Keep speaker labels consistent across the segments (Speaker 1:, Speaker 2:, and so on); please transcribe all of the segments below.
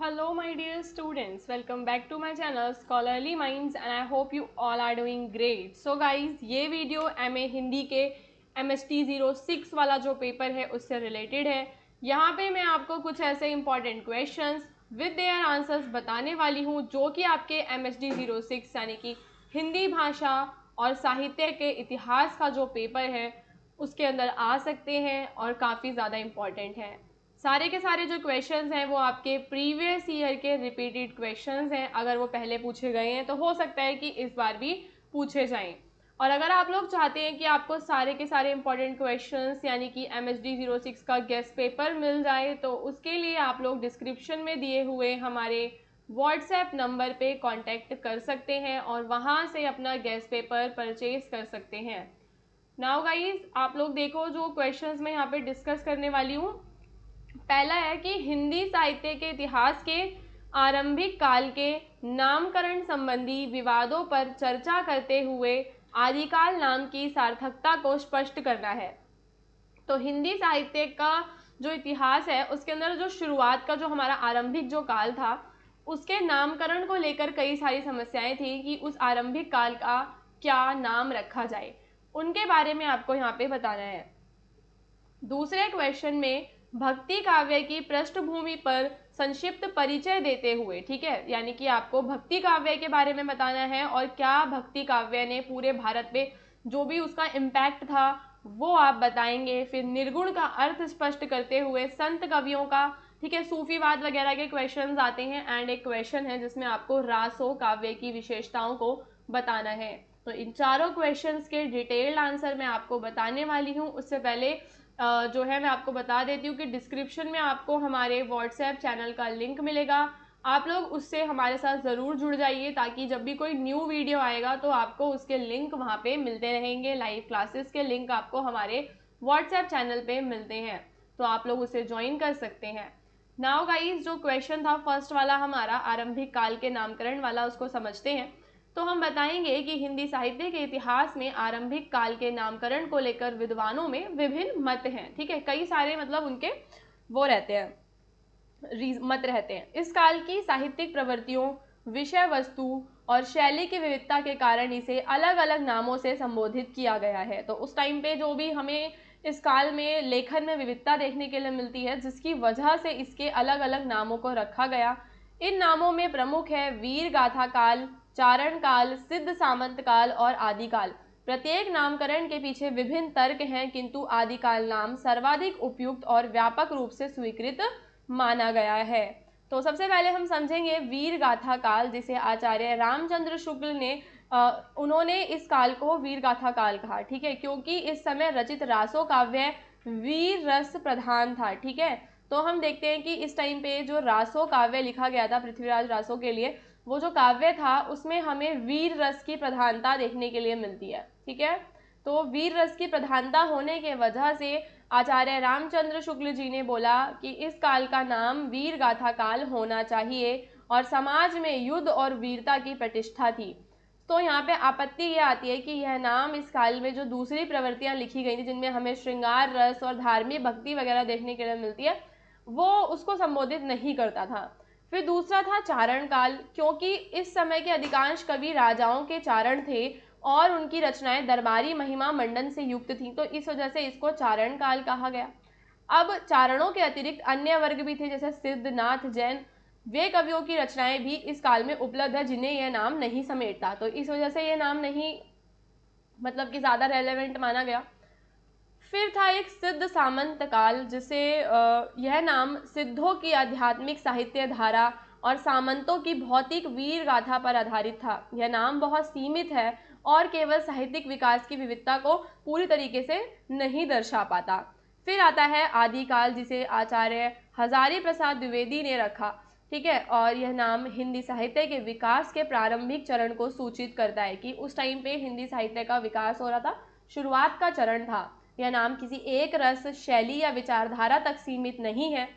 Speaker 1: Hello my dear students, welcome back to my channel Scholarly Minds and I hope you all are doing great. So guys, ये video MA Hindi के MST 06 वाला जो paper है उससे related है। यहाँ पे मैं आपको कुछ ऐसे important questions with their answers बताने वाली हूँ जो कि आपके MST 06 यानी कि हिंदी भाषा और साहित्य के इतिहास का जो पेपर है उसके अंदर आ सकते हैं और काफ़ी ज़्यादा इम्पॉर्टेंट है। सारे के सारे जो क्वेश्चंस हैं वो आपके प्रीवियस ईयर के रिपीटेड क्वेश्चंस हैं। अगर वो पहले पूछे गए हैं तो हो सकता है कि इस बार भी पूछे जाएं। और अगर आप लोग चाहते हैं कि आपको सारे के सारे इंपॉर्टेंट क्वेश्चंस यानी कि MSD 06 का गेस्ट पेपर मिल जाए तो उसके लिए आप लोग डिस्क्रिप्शन में दिए हुए हमारे व्हाट्सएप नंबर पे कांटेक्ट कर सकते हैं और वहाँ से अपना गेस्ट पेपर परचेज कर सकते हैं। नाउ गाइज, आप लोग देखो जो क्वेश्चंस मैं यहाँ पे डिस्कस करने वाली हूँ। पहला है कि हिंदी साहित्य के इतिहास के आरंभिक काल के नामकरण संबंधी विवादों पर चर्चा करते हुए आदिकाल नाम की सार्थकता को स्पष्ट करना है। तो हिंदी साहित्य का जो इतिहास है उसके अंदर जो शुरुआत का जो हमारा आरंभिक जो काल था उसके नामकरण को लेकर कई सारी समस्याएं थी कि उस आरंभिक काल का क्या नाम रखा जाए, उनके बारे में आपको यहाँ पे बताना है। दूसरे क्वेश्चन में भक्ति काव्य की पृष्ठभूमि पर संक्षिप्त परिचय देते हुए, ठीक है, यानी कि आपको भक्ति काव्य के बारे में बताना है और क्या भक्ति काव्य ने पूरे भारत पे जो भी उसका इम्पैक्ट था वो आप बताएंगे। फिर निर्गुण का अर्थ स्पष्ट करते हुए संत कवियों का, ठीक है, सूफीवाद वगैरह के क्वेश्चंस आते हैं। एंड एक क्वेश्चन है जिसमें आपको रासो काव्य की विशेषताओं को बताना है। तो इन चारों क्वेश्चंस के डिटेल्ड आंसर मैं आपको बताने वाली हूँ। उससे पहले जो है मैं आपको बता देती हूँ कि डिस्क्रिप्शन में आपको हमारे व्हाट्सएप चैनल का लिंक मिलेगा। आप लोग उससे हमारे साथ ज़रूर जुड़ जाइए ताकि जब भी कोई न्यू वीडियो आएगा तो आपको उसके लिंक वहाँ पे मिलते रहेंगे। लाइव क्लासेस के लिंक आपको हमारे व्हाट्सएप चैनल पे मिलते हैं, तो आप लोग उसे ज्वाइन कर सकते हैं। नाउ गाइस, जो क्वेश्चन था फर्स्ट वाला हमारा आरंभिक काल के नामकरण वाला, उसको समझते हैं। तो हम बताएंगे कि हिंदी साहित्य के इतिहास में आरंभिक काल के नामकरण को लेकर विद्वानों में विभिन्न मत हैं, ठीक है, कई सारे मतलब उनके वो रहते हैं, मत रहते हैं। इस काल की साहित्यिक प्रवृत्तियों, विषय वस्तु और शैली की विविधता के कारण इसे अलग अलग नामों से संबोधित किया गया है। तो उस टाइम पे जो भी हमें इस काल में लेखन में विविधता देखने के लिए मिलती है जिसकी वजह से इसके अलग अलग नामों को रखा गया। इन नामों में प्रमुख है वीर गाथा काल, चारण काल, सिद्ध सामंत काल और आदिकाल। प्रत्येक नामकरण के पीछे विभिन्न तर्क हैं किंतु आदिकाल नाम सर्वाधिक उपयुक्त और व्यापक रूप से स्वीकृत माना गया है। तो सबसे पहले हम समझेंगे वीर गाथा काल, जिसे आचार्य रामचंद्र शुक्ल ने उन्होंने इस काल को वीर गाथा काल कहा, ठीक है, क्योंकि इस समय रचित रासो काव्य वीर रस प्रधान था, ठीक है। तो हम देखते हैं कि इस टाइम पे जो रासो काव्य लिखा गया था पृथ्वीराज रासो के लिए, वो जो काव्य था उसमें हमें वीर रस की प्रधानता देखने के लिए मिलती है, ठीक है। तो वीर रस की प्रधानता होने के वजह से आचार्य रामचंद्र शुक्ल जी ने बोला कि इस काल का नाम वीर गाथा काल होना चाहिए और समाज में युद्ध और वीरता की प्रतिष्ठा थी। तो यहाँ पे आपत्ति ये आती है कि यह नाम इस काल में जो दूसरी प्रवृत्तियां लिखी गई थी जिनमें हमें श्रृंगार रस और धार्मिक भक्ति वगैरह देखने के लिए मिलती है वो उसको संबोधित नहीं करता था। फिर दूसरा था चारण काल, क्योंकि इस समय के अधिकांश कवि राजाओं के चारण थे और उनकी रचनाएं दरबारी महिमा मंडन से युक्त थी, तो इस वजह से इसको चारण काल कहा गया। अब चारणों के अतिरिक्त अन्य वर्ग भी थे जैसे सिद्ध, नाथ, जैन, वे कवियों की रचनाएं भी इस काल में उपलब्ध है जिन्हें यह नाम नहीं समेटता, तो इस वजह से यह नाम नहीं मतलब कि ज़्यादा रेलेवेंट माना गया। फिर था एक सिद्ध सामंत काल, जिसे यह नाम सिद्धों की आध्यात्मिक साहित्य धारा और सामंतों की भौतिक वीर गाथा पर आधारित था। यह नाम बहुत सीमित है और केवल साहित्यिक विकास की विविधता को पूरी तरीके से नहीं दर्शा पाता। फिर आता है आदिकाल, जिसे आचार्य हजारी प्रसाद द्विवेदी ने रखा, ठीक है, और यह नाम हिंदी साहित्य के विकास के प्रारंभिक चरण को सूचित करता है कि उस टाइम पे हिंदी साहित्य का विकास हो रहा था, शुरुआत का चरण था। यह नाम किसी एक रस, शैली या विचारधारा तक सीमित नहीं है।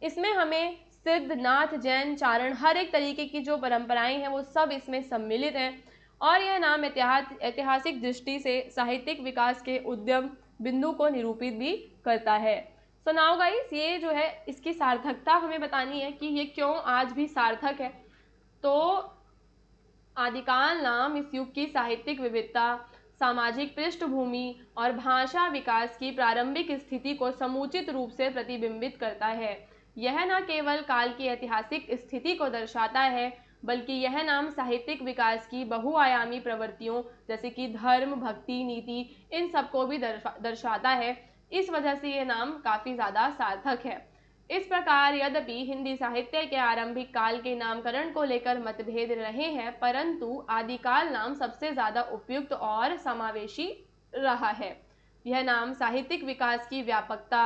Speaker 1: इसमें हमें सिद्ध, नाथ, जैन, चारण हर एक तरीके की जो परंपराएं हैं वो सब इसमें सम्मिलित हैं और यह नाम ऐतिहासिक दृष्टि से साहित्यिक विकास के उद्यम बिंदु को निरूपित भी करता है। सो नाउ गाइस, ये जो है इसकी सार्थकता हमें बतानी है कि ये क्यों आज भी सार्थक है। तो आदिकाल नाम इस युग की साहित्यिक विविधता, सामाजिक पृष्ठभूमि और भाषा विकास की प्रारंभिक स्थिति को समुचित रूप से प्रतिबिंबित करता है। यह न केवल काल की ऐतिहासिक स्थिति को दर्शाता है, बल्कि यह नाम साहित्यिक विकास की बहुआयामी प्रवृत्तियों जैसे कि धर्म, भक्ति, नीति, इन सबको भी दर्शाता है। इस वजह से ये नाम काफ़ी ज़्यादा सार्थक है। इस प्रकार यद्यपि हिंदी साहित्य के आरंभिक काल के नामकरण को लेकर मतभेद रहे हैं, परंतु आदिकाल नाम सबसे ज़्यादा उपयुक्त और समावेशी रहा है। यह नाम साहित्यिक विकास की व्यापकता,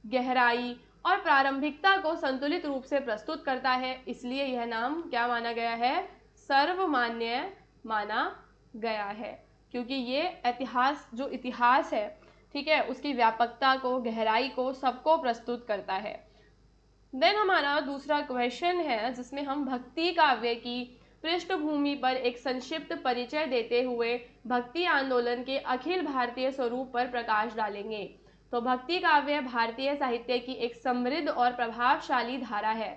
Speaker 1: गहराई और प्रारंभिकता को संतुलित रूप से प्रस्तुत करता है। इसलिए यह नाम क्या माना गया है? सर्वमान्य माना गया है, क्योंकि ये इतिहास है, ठीक है, उसकी व्यापकता को, गहराई को, सबको प्रस्तुत करता है। देन हमारा दूसरा क्वेश्चन है जिसमें हम भक्ति काव्य की पृष्ठभूमि पर एक संक्षिप्त परिचय देते हुए भक्ति आंदोलन के अखिल भारतीय स्वरूप पर प्रकाश डालेंगे। तो भक्ति काव्य भारतीय साहित्य की एक समृद्ध और प्रभावशाली धारा है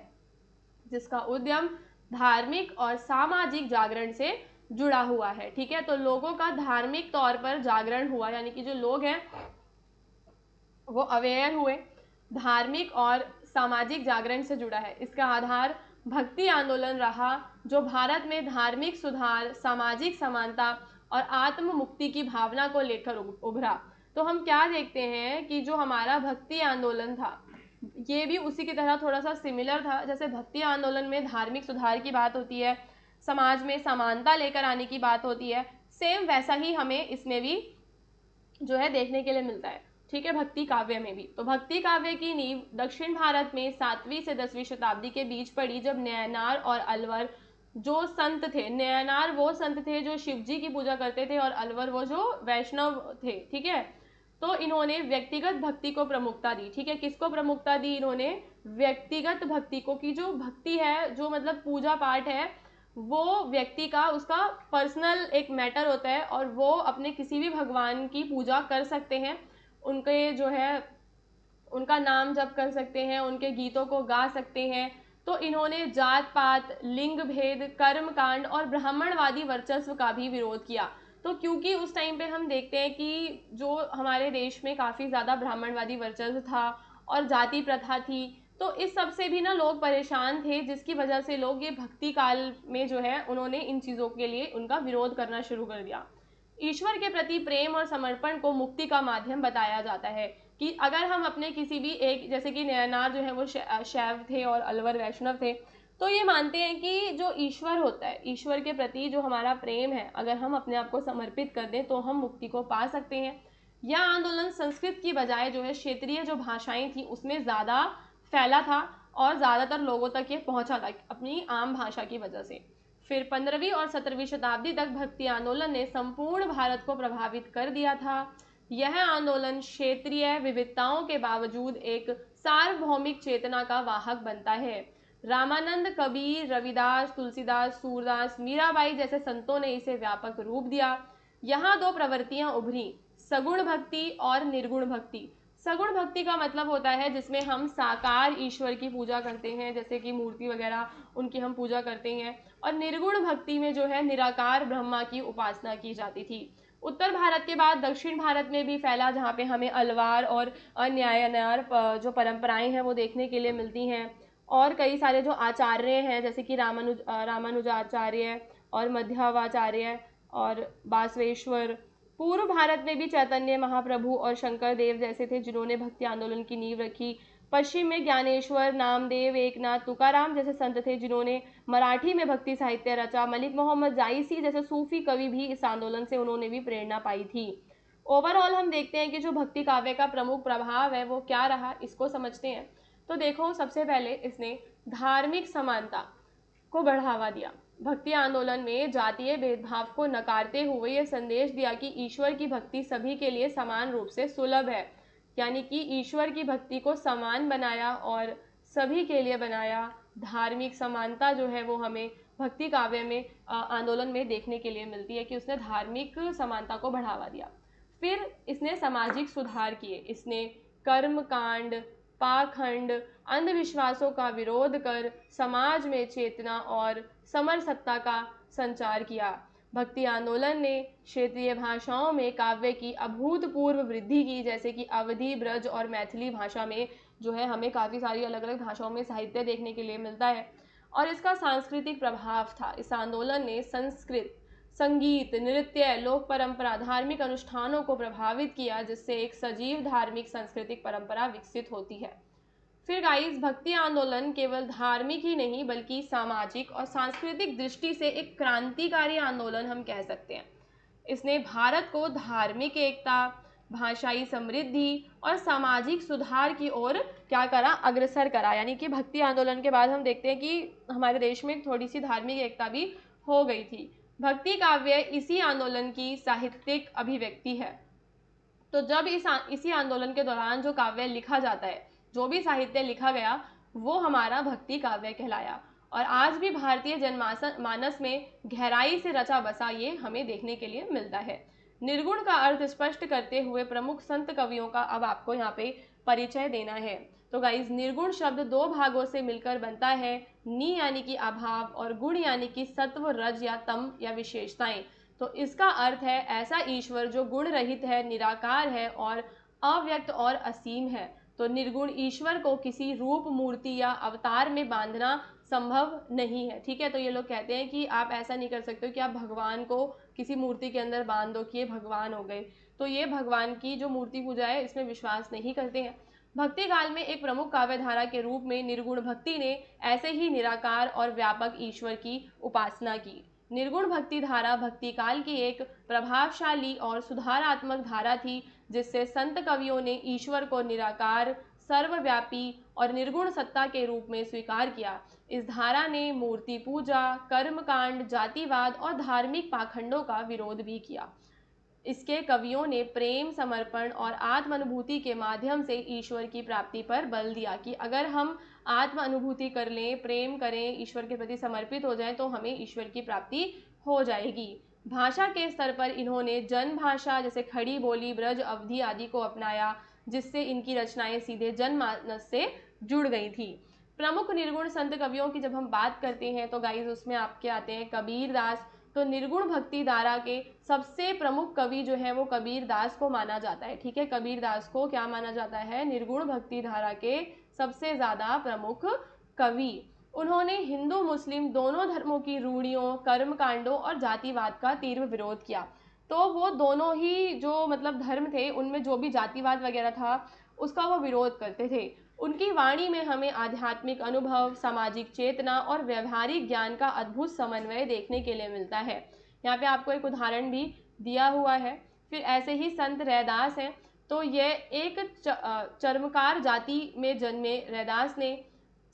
Speaker 1: जिसका उद्यम धार्मिक और सामाजिक जागरण से जुड़ा हुआ है। ठीक है, तो लोगों का धार्मिक तौर पर जागरण हुआ, यानी कि जो लोग हैं वो अवेयर हुए, धार्मिक और सामाजिक जागरण से जुड़ा है। इसका आधार भक्ति आंदोलन रहा जो भारत में धार्मिक सुधार, सामाजिक समानता और आत्म मुक्ति की भावना को लेकर उभरा। तो हम क्या देखते हैं कि जो हमारा भक्ति आंदोलन था ये भी उसी की तरह थोड़ा सा सिमिलर था। जैसे भक्ति आंदोलन में धार्मिक सुधार की बात होती है, समाज में समानता लेकर आने की बात होती है, सेम वैसा ही हमें इसमें भी जो है देखने के लिए मिलता है। ठीक है, भक्ति काव्य में भी। तो भक्ति काव्य की नींव दक्षिण भारत में 7वीं से 10वीं शताब्दी के बीच पड़ी, जब नयनार और अलवर जो संत थे, नयनार वो संत थे जो शिव जी की पूजा करते थे और अलवर वो जो वैष्णव थे। ठीक है, तो इन्होंने व्यक्तिगत भक्ति को प्रमुखता दी। ठीक है, किसको प्रमुखता दी? इन्होंने व्यक्तिगत भक्ति को, कि जो भक्ति है, जो मतलब पूजा पाठ है, वो व्यक्ति का, उसका पर्सनल एक मैटर होता है और वो अपने किसी भी भगवान की पूजा कर सकते हैं, उनके जो है उनका नाम जप कर सकते हैं, उनके गीतों को गा सकते हैं। तो इन्होंने जात पात, लिंग भेद, कर्म कांड और ब्राह्मणवादी वर्चस्व का भी विरोध किया। तो क्योंकि उस टाइम पे हम देखते हैं कि जो हमारे देश में काफ़ी ज़्यादा ब्राह्मणवादी वर्चस्व था और जाति प्रथा थी, तो इस सब से भी ना लोग परेशान थे, जिसकी वजह से लोग ये भक्ति काल में जो है उन्होंने इन चीज़ों के लिए उनका विरोध करना शुरू कर दिया। ईश्वर के प्रति प्रेम और समर्पण को मुक्ति का माध्यम बताया जाता है कि अगर हम अपने किसी भी एक, जैसे कि नयनार जो है वो शैव थे और अलवर वैष्णव थे, तो ये मानते हैं कि जो ईश्वर होता है, ईश्वर के प्रति जो हमारा प्रेम है, अगर हम अपने आप को समर्पित कर दें तो हम मुक्ति को पा सकते हैं। यह आंदोलन संस्कृत की बजाय जो है क्षेत्रीय जो भाषाएं थी उसमें ज़्यादा फैला था और ज़्यादातर लोगों तक ये पहुंचा था अपनी आम भाषा की वजह से। फिर 15वीं और 17वीं शताब्दी तक भक्ति आंदोलन ने संपूर्ण भारत को प्रभावित कर दिया था। यह आंदोलन क्षेत्रीय विविधताओं के बावजूद एक सार्वभौमिक चेतना का वाहक बनता है। रामानंद, कबीर, रविदास, तुलसीदास, सूरदास, मीराबाई जैसे संतों ने इसे व्यापक रूप दिया। यहाँ दो प्रवृत्तियां उभरी, सगुण भक्ति और निर्गुण भक्ति। सगुण भक्ति का मतलब होता है जिसमें हम साकार ईश्वर की पूजा करते हैं, जैसे कि मूर्ति वगैरह उनकी हम पूजा करते हैं, और निर्गुण भक्ति में जो है निराकार ब्रह्मा की उपासना की जाती थी। उत्तर भारत के बाद दक्षिण भारत में भी फैला, जहाँ पे हमें अलवार और अन्यायनार जो परंपराएं हैं वो देखने के लिए मिलती हैं। और कई सारे जो आचार्य हैं जैसे कि रामानुजाचार्य और मध्वाचार्य और बासवेश्वर। पूर्व भारत में भी चैतन्य महाप्रभु और शंकर देव जैसे थे जिन्होंने भक्ति आंदोलन की नींव रखी। पश्चिम में ज्ञानेश्वर, नामदेव, एकनाथ, तुकाराम जैसे संत थे जिन्होंने मराठी में भक्ति साहित्य रचा। मलिक मोहम्मद जायसी जैसे सूफी कवि भी इस आंदोलन से उन्होंने भी प्रेरणा पाई थी। ओवरऑल हम देखते हैं कि जो भक्ति काव्य का प्रमुख प्रभाव है वो क्या रहा, इसको समझते हैं। तो देखो, सबसे पहले इसने धार्मिक समानता को बढ़ावा दिया। भक्ति आंदोलन में जातीय भेदभाव को नकारते हुए यह संदेश दिया कि ईश्वर की भक्ति सभी के लिए समान रूप से सुलभ है, यानी कि ईश्वर की भक्ति को समान बनाया और सभी के लिए बनाया। धार्मिक समानता जो है वो हमें भक्ति काव्य में आंदोलन में देखने के लिए मिलती है कि उसने धार्मिक समानता को बढ़ावा दिया। फिर इसने सामाजिक सुधार किए, इसने कर्म कांड, पाखंड, अंधविश्वासों का विरोध कर समाज में चेतना और समरसत्ता का संचार किया। भक्ति आंदोलन ने क्षेत्रीय भाषाओं में काव्य की अभूतपूर्व वृद्धि की, जैसे कि अवधी, ब्रज और मैथिली भाषा में जो है हमें काफ़ी सारी अलग अलग भाषाओं में साहित्य देखने के लिए मिलता है। और इसका सांस्कृतिक प्रभाव था। इस आंदोलन ने संस्कृत, संगीत, नृत्य, लोक परंपरा, धार्मिक अनुष्ठानों को प्रभावित किया, जिससे एक सजीव धार्मिक सांस्कृतिक परंपरा विकसित होती है। फिर गाइस, भक्ति आंदोलन केवल धार्मिक ही नहीं बल्कि सामाजिक और सांस्कृतिक दृष्टि से एक क्रांतिकारी आंदोलन हम कह सकते हैं। इसने भारत को धार्मिक एकता, भाषाई समृद्धि और सामाजिक सुधार की ओर क्या करा, अग्रसर करा। यानी कि भक्ति आंदोलन के बाद हम देखते हैं कि हमारे देश में थोड़ी सी धार्मिक एकता भी हो गई थी। भक्ति काव्य इसी आंदोलन की साहित्यिक अभिव्यक्ति है। तो जब इसी आंदोलन के दौरान जो काव्य लिखा जाता है, जो भी साहित्य लिखा गया, वो हमारा भक्ति काव्य कहलाया। और आज भी भारतीय जनमानस में गहराई से रचा बसा ये हमें देखने के लिए मिलता है। निर्गुण का अर्थ स्पष्ट करते हुए प्रमुख संत कवियों का अब आपको यहाँ पे परिचय देना है। तो गाइज, निर्गुण शब्द दो भागों से मिलकर बनता है, नी यानी कि अभाव और गुण यानी कि सत्व, रज या तम या विशेषताएं। तो इसका अर्थ है ऐसा ईश्वर जो गुण रहित है, निराकार है और अव्यक्त और असीम है। तो निर्गुण ईश्वर को किसी रूप, मूर्ति या अवतार में बांधना संभव नहीं है। ठीक है, तो ये लोग कहते हैं कि आप ऐसा नहीं कर सकते हो कि आप भगवान को किसी मूर्ति के अंदर बांध दो कि ये भगवान हो गए। तो ये भगवान की जो मूर्ति पूजा है इसमें विश्वास नहीं करते हैं। भक्ति काल में एक प्रमुख काव्यधारा के रूप में निर्गुण भक्ति ने ऐसे ही निराकार और व्यापक ईश्वर की उपासना की। निर्गुण भक्ति धारा भक्ति काल की एक प्रभावशाली और सुधारात्मक धारा थी, जिससे संत कवियों ने ईश्वर को निराकार, सर्वव्यापी और निर्गुण सत्ता के रूप में स्वीकार किया। इस धारा ने मूर्ति पूजा, कर्मकांड, जातिवाद और धार्मिक पाखंडों का विरोध भी किया। इसके कवियों ने प्रेम, समर्पण और आत्म अनुभूति के माध्यम से ईश्वर की प्राप्ति पर बल दिया कि अगर हम आत्म अनुभूति कर लें, प्रेम करें, ईश्वर के प्रति समर्पित हो जाएं, तो हमें ईश्वर की प्राप्ति हो जाएगी। भाषा के स्तर पर इन्होंने जन भाषा जैसे खड़ी बोली, ब्रज, अवधी आदि को अपनाया, जिससे इनकी रचनाएं सीधे जनमानस से जुड़ गई थी। प्रमुख निर्गुण संत कवियों की जब हम बात करते हैं तो गाइज उसमें आपके आते हैं कबीर दास। तो निर्गुण भक्ति धारा के सबसे प्रमुख कवि जो है वो कबीर दास को माना जाता है। ठीक है, कबीर दास को क्या माना जाता है, निर्गुण भक्ति धारा के सबसे ज़्यादा प्रमुख कवि। उन्होंने हिंदू मुस्लिम दोनों धर्मों की रूढ़ियों, कर्म कांडों और जातिवाद का तीव्र विरोध किया। तो वो दोनों ही जो मतलब धर्म थे उनमें जो भी जातिवाद वगैरह था उसका वो विरोध करते थे। उनकी वाणी में हमें आध्यात्मिक अनुभव, सामाजिक चेतना और व्यवहारिक ज्ञान का अद्भुत समन्वय देखने के लिए मिलता है। यहाँ पे आपको एक उदाहरण भी दिया हुआ है। फिर ऐसे ही संत रैदास हैं। तो ये एक चर्मकार जाति में जन्मे रैदास ने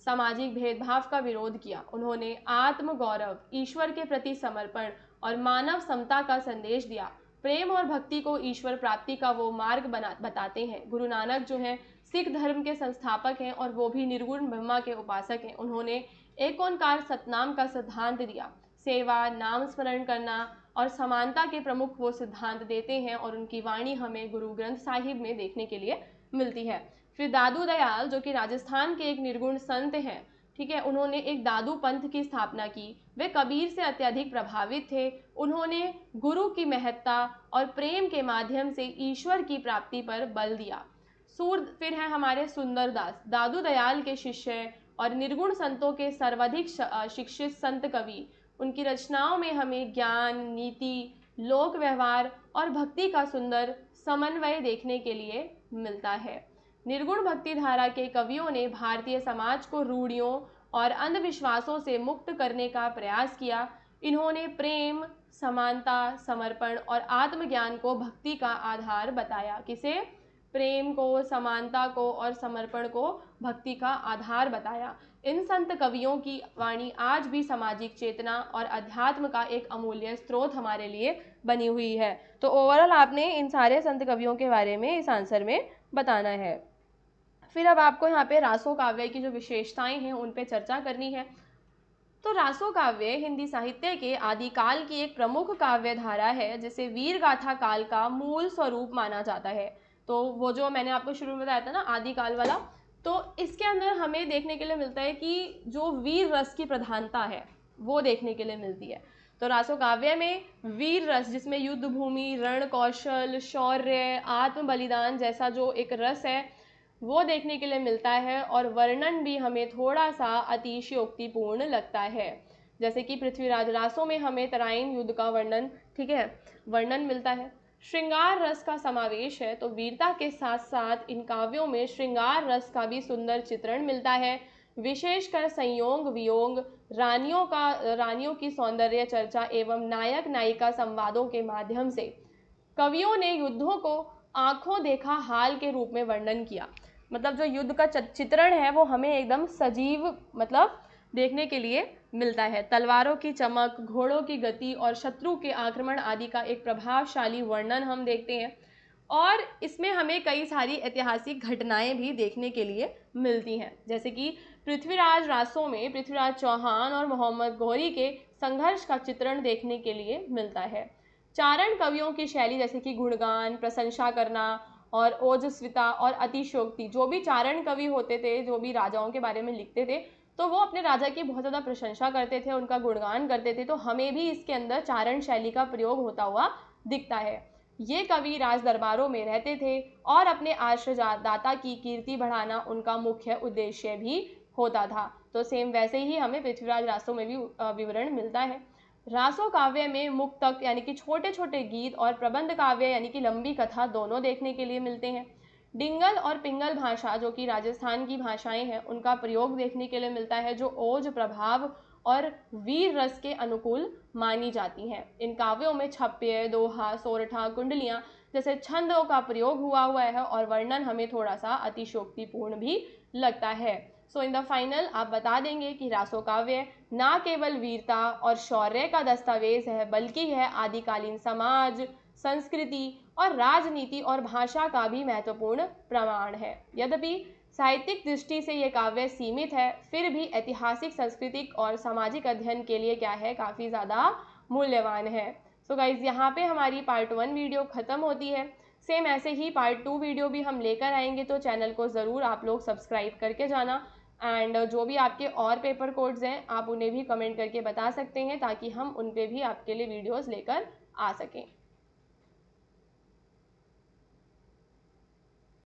Speaker 1: सामाजिक भेदभाव का विरोध किया। उन्होंने आत्म गौरव, ईश्वर के प्रति समर्पण और मानव समता का संदेश दिया। प्रेम और भक्ति को ईश्वर प्राप्ति का वो मार्ग बताते हैं। गुरु नानक जो हैं सिख धर्म के संस्थापक हैं और वो भी निर्गुण ब्रह्मा के उपासक हैं। उन्होंने एक ओंकार सतनाम का सिद्धांत दिया। सेवा, नाम स्मरण करना और समानता के प्रमुख वो सिद्धांत देते हैं और उनकी वाणी हमें गुरु ग्रंथ साहिब में देखने के लिए मिलती है। फिर दादू दयाल जो कि राजस्थान के एक निर्गुण संत हैं, ठीक है, उन्होंने एक दादू पंथ की स्थापना की। वे कबीर से अत्यधिक प्रभावित थे। उन्होंने गुरु की महत्ता और प्रेम के माध्यम से ईश्वर की प्राप्ति पर बल दिया। फिर है हमारे सुंदरदास, दादू दयाल के शिष्य और निर्गुण संतों के सर्वाधिक शिक्षित संत कवि। उनकी रचनाओं में हमें ज्ञान, नीति, लोक व्यवहार और भक्ति का सुंदर समन्वय देखने के लिए मिलता है। निर्गुण भक्ति धारा के कवियों ने भारतीय समाज को रूढ़ियों और अंधविश्वासों से मुक्त करने का प्रयास किया। इन्होंने प्रेम, समानता, समर्पण और आत्मज्ञान को भक्ति का आधार बताया। किसे? प्रेम को, समानता को और समर्पण को भक्ति का आधार बताया। इन संत कवियों की वाणी आज भी सामाजिक चेतना और अध्यात्म का एक अमूल्य स्रोत हमारे लिए बनी हुई है। तो ओवरऑल आपने इन सारे संत कवियों के बारे में इस आंसर में बताना है। फिर अब आपको यहाँ पे रासो काव्य की जो विशेषताएं हैं उन पे चर्चा करनी है। तो रासो काव्य हिंदी साहित्य के आदिकाल की एक प्रमुख काव्य धारा है, जिसे वीर गाथा काल का मूल स्वरूप माना जाता है। तो वो जो मैंने आपको शुरू में बताया था ना आदिकाल वाला, तो इसके अंदर हमें देखने के लिए मिलता है कि जो वीर रस की प्रधानता है वो देखने के लिए मिलती है। तो रासो काव्य में वीर रस, जिसमें युद्ध भूमि, रण कौशल, शौर्य, आत्म बलिदान जैसा जो एक रस है वो देखने के लिए मिलता है, और वर्णन भी हमें थोड़ा सा अतिशयोक्तिपूर्ण लगता है। जैसे कि पृथ्वीराज रासो में हमें तराइन युद्ध का वर्णन, ठीक है, वर्णन मिलता है। श्रृंगार रस का समावेश है, तो वीरता के साथ साथ इन काव्यों में श्रृंगार रस का भी सुंदर चित्रण मिलता है। विशेषकर संयोग वियोग, रानियों की सौंदर्य चर्चा एवं नायक नायिका संवादों के माध्यम से कवियों ने युद्धों को आंखों देखा हाल के रूप में वर्णन किया। मतलब जो युद्ध का चित्रण है वो हमें एकदम सजीव मतलब देखने के लिए मिलता है। तलवारों की चमक, घोड़ों की गति और शत्रु के आक्रमण आदि का एक प्रभावशाली वर्णन हम देखते हैं, और इसमें हमें कई सारी ऐतिहासिक घटनाएं भी देखने के लिए मिलती हैं। जैसे कि पृथ्वीराज रासो में पृथ्वीराज चौहान और मोहम्मद गौरी के संघर्ष का चित्रण देखने के लिए मिलता है। चारण कवियों की शैली, जैसे कि गुणगान, प्रशंसा करना और ओजस्विता और अतिशयोक्ति, जो भी चारण कवि होते थे, जो भी राजाओं के बारे में लिखते थे, तो वो अपने राजा की बहुत ज़्यादा प्रशंसा करते थे, उनका गुणगान करते थे। तो हमें भी इसके अंदर चारण शैली का प्रयोग होता हुआ दिखता है। ये कवि राज दरबारों में रहते थे और अपने आश्रयदाता की कीर्ति बढ़ाना उनका मुख्य उद्देश्य भी होता था। तो सेम वैसे ही हमें पृथ्वीराज रासो में भी विवरण मिलता है। रासो काव्य में मुक्तक यानी कि छोटे छोटे गीत और प्रबंध काव्य यानी कि लंबी कथा दोनों देखने के लिए मिलते हैं। डिंगल और पिंगल भाषा, जो कि राजस्थान की भाषाएं हैं, उनका प्रयोग देखने के लिए मिलता है, जो ओज प्रभाव और वीर रस के अनुकूल मानी जाती हैं। इन काव्यों में छप्य, दोहा, सोरठा, कुंडलियां जैसे छंदों का प्रयोग हुआ है, और वर्णन हमें थोड़ा सा अतिशयोक्तिपूर्ण भी लगता है। सो इन द फाइनल आप बता देंगे कि रासो काव्य ना केवल वीरता और शौर्य का दस्तावेज है, बल्कि यह आदिकालीन समाज, संस्कृति और राजनीति और भाषा का भी महत्वपूर्ण प्रमाण है। यद्यपि साहित्यिक दृष्टि से यह काव्य सीमित है, फिर भी ऐतिहासिक, सांस्कृतिक और सामाजिक अध्ययन के लिए क्या है, काफ़ी ज़्यादा मूल्यवान है। सो गाइज, यहाँ पे हमारी पार्ट 1 वीडियो ख़त्म होती है। सेम ऐसे ही पार्ट 2 वीडियो भी हम लेकर आएंगे, तो चैनल को ज़रूर आप लोग सब्सक्राइब करके जाना। एंड जो भी आपके और पेपर कोड्स हैं आप उन्हें भी कमेंट करके बता सकते हैं, ताकि हम उन पे भी आपके लिए वीडियोस लेकर आ सकें।